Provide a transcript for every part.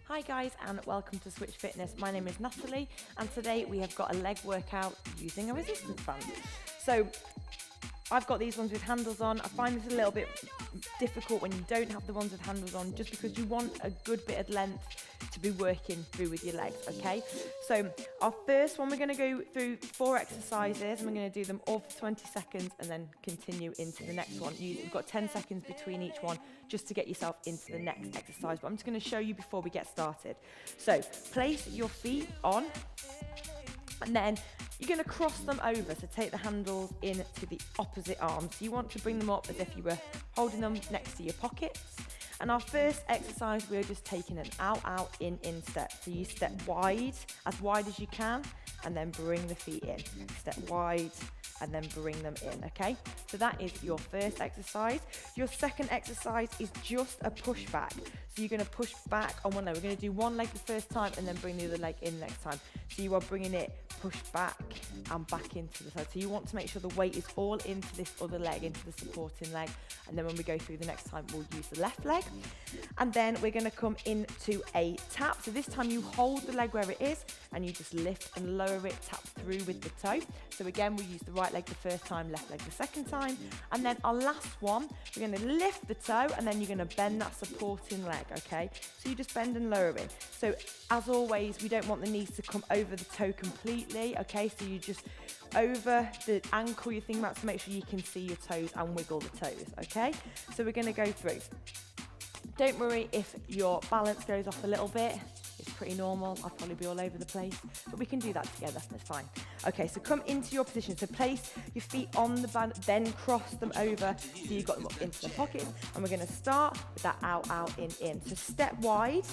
Hi guys and welcome to Switch Fitness. My name is Natalie and today we have got a leg workout using a resistance band. So I've got these ones with handles on. I find this a little bit difficult when you don't have the ones with handles on, just because you want a good bit of length to be working through with your legs, okay? So our first one, we're gonna go through 4 exercises and we're gonna do them all for 20 seconds and then continue into the next one. You've got 10 seconds between each one just to get yourself into the next exercise, but I'm just gonna show you before we get started. So place your feet on and then you're going to cross them over, so take the handles into the opposite arm. So you want to bring them up as if you were holding them next to your pockets. And our first exercise, we're just taking an out, in step. So you step wide as you can, and then bring the feet in. Step wide, and then bring them in, okay? So that is your first exercise. Your second exercise is just a push back. So you're gonna push back on one leg. We're gonna do one leg the first time and then bring the other leg in next time. So you are bringing it push back and back into the side. So you want to make sure the weight is all into this other leg, into the supporting leg. And then when we go through the next time, we'll use the left leg. And then we're gonna come into a tap. So this time you hold the leg where it is and you just lift and lower it, tap through with the toe. So again, we use the right leg the first time, left leg the second time. And then our last one, we're gonna lift the toe and then you're gonna bend that supporting leg, okay? So you just bend and lower it. So as always, we don't want the knees to come over the toe completely, okay? So you just over the ankle you're thinking about to make sure you can see your toes and wiggle the toes, okay? So we're gonna go through. Don't worry if your balance goes off a little bit. It's pretty normal. I'll probably be all over the place, but we can do that together. That's fine. Okay, so come into your position. So place your feet on the band, then cross them over so you've got them up into the pockets. And we're gonna start with that out, in. So step wide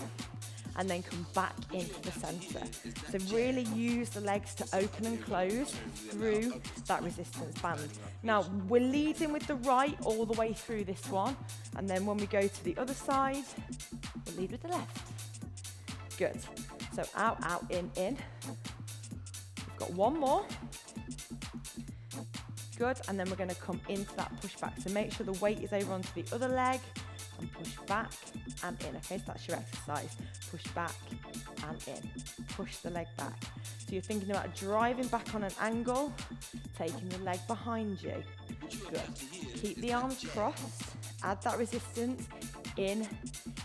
and then come back into the center. So really use the legs to open and close through that resistance band. Now, we're leading with the right all the way through this one. And then when we go to the other side, we'll lead with the left. Good. So out, in. We've got one more. Good. And then we're going to come into that push back. So make sure the weight is over onto the other leg and push back and in. Okay, so that's your exercise. Push back and in. Push the leg back. So you're thinking about driving back on an angle, taking the leg behind you. Good. Keep the arms crossed. Add that resistance in.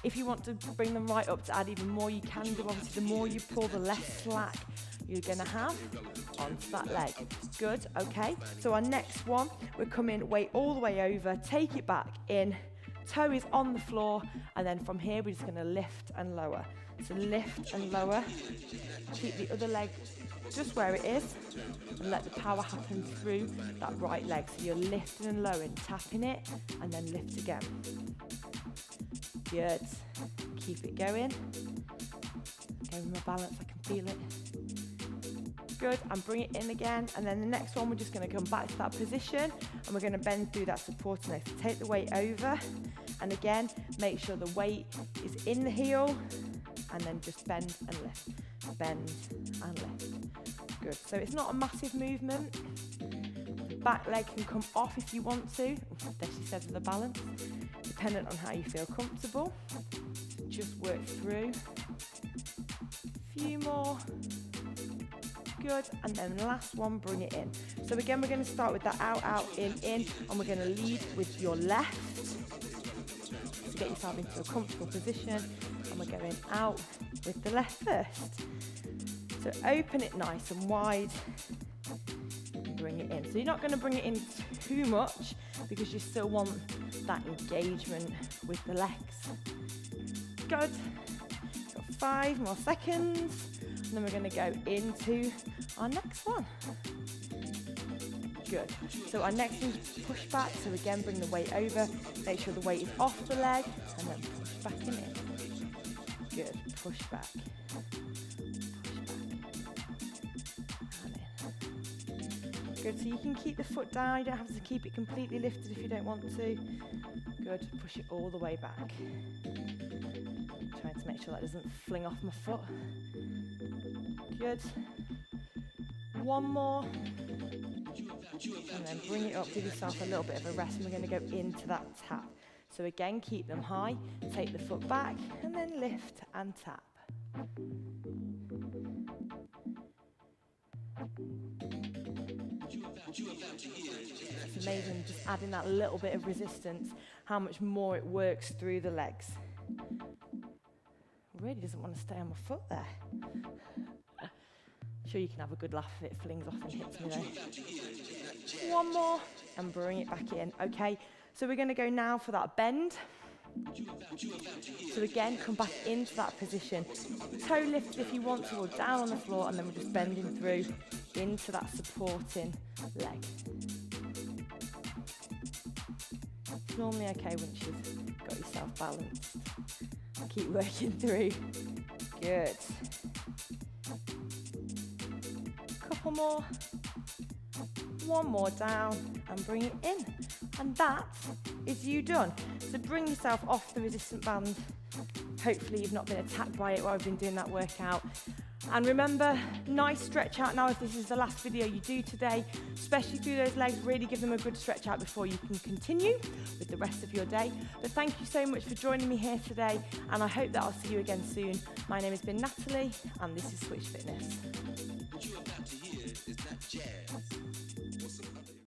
If you want to bring them right up to add even more, you can do. Obviously, the more you pull, the less slack you're going to have onto that leg. Good, okay. So our next one, we're coming weight all the way over, take it back in, toe is on the floor, and then from here, we're just going to lift and lower. So lift and lower, keep the other leg just where it is, and let the power happen through that right leg. So you're lifting and lowering, tapping it, and then lift again. Good. Keep it going. Go with my balance, I can feel it. Good, and bring it in again. And then the next one, we're just gonna come back to that position and we're gonna bend through that supporting leg. So take the weight over, and again, make sure the weight is in the heel, and then just bend and lift. Bend and lift. Good, so it's not a massive movement. The back leg can come off if you want to, there she says with the balance, dependent on how you feel comfortable. Just work through. Few more. Good, and then the last one, bring it in. So again, we're going to start with that out, in, and we're going to lead with your left. So get yourself into a comfortable position, and we're going out with the left first. So open it nice and wide, and bring it in. So you're not going to bring it in too much because you still want that engagement with the legs. Good. Got 5 more seconds. And then we're going to go into our next one. Good. So our next one is push back. So again, bring the weight over. Make sure the weight is off the leg. And then push back and in. Good. Push back. Good, so you can keep the foot down, you don't have to keep it completely lifted if you don't want to. Good, push it all the way back. Trying to make sure that doesn't fling off my foot. Good. One more. And then bring it up, give yourself a little bit of a rest, and we're going to go into that tap. So again, keep them high, take the foot back, and then lift and tap. It's amazing just adding that little bit of resistance, how much more it works through the legs. Really doesn't want to stay on my foot there. Sure, you can have a good laugh if it flings off and hits me there. One more and bring it back in. Okay, so we're going to go now for that bend. So again, come back into that position. Toe lifted if you want to, or down on the floor, and then we're just bending through into that supporting leg. It's normally okay once you've got yourself balanced. Keep working through. Good. Couple more. One more down and bring it in. And that is you done. So bring yourself off the resistant band. Hopefully you've not been attacked by it while I've been doing that workout. And remember, nice stretch out now if this is the last video you do today, especially through those legs. Really give them a good stretch out before you can continue with the rest of your day. But thank you so much for joining me here today, and I hope that I'll see you again soon. My name has been Natalie, and this is Switch Fitness.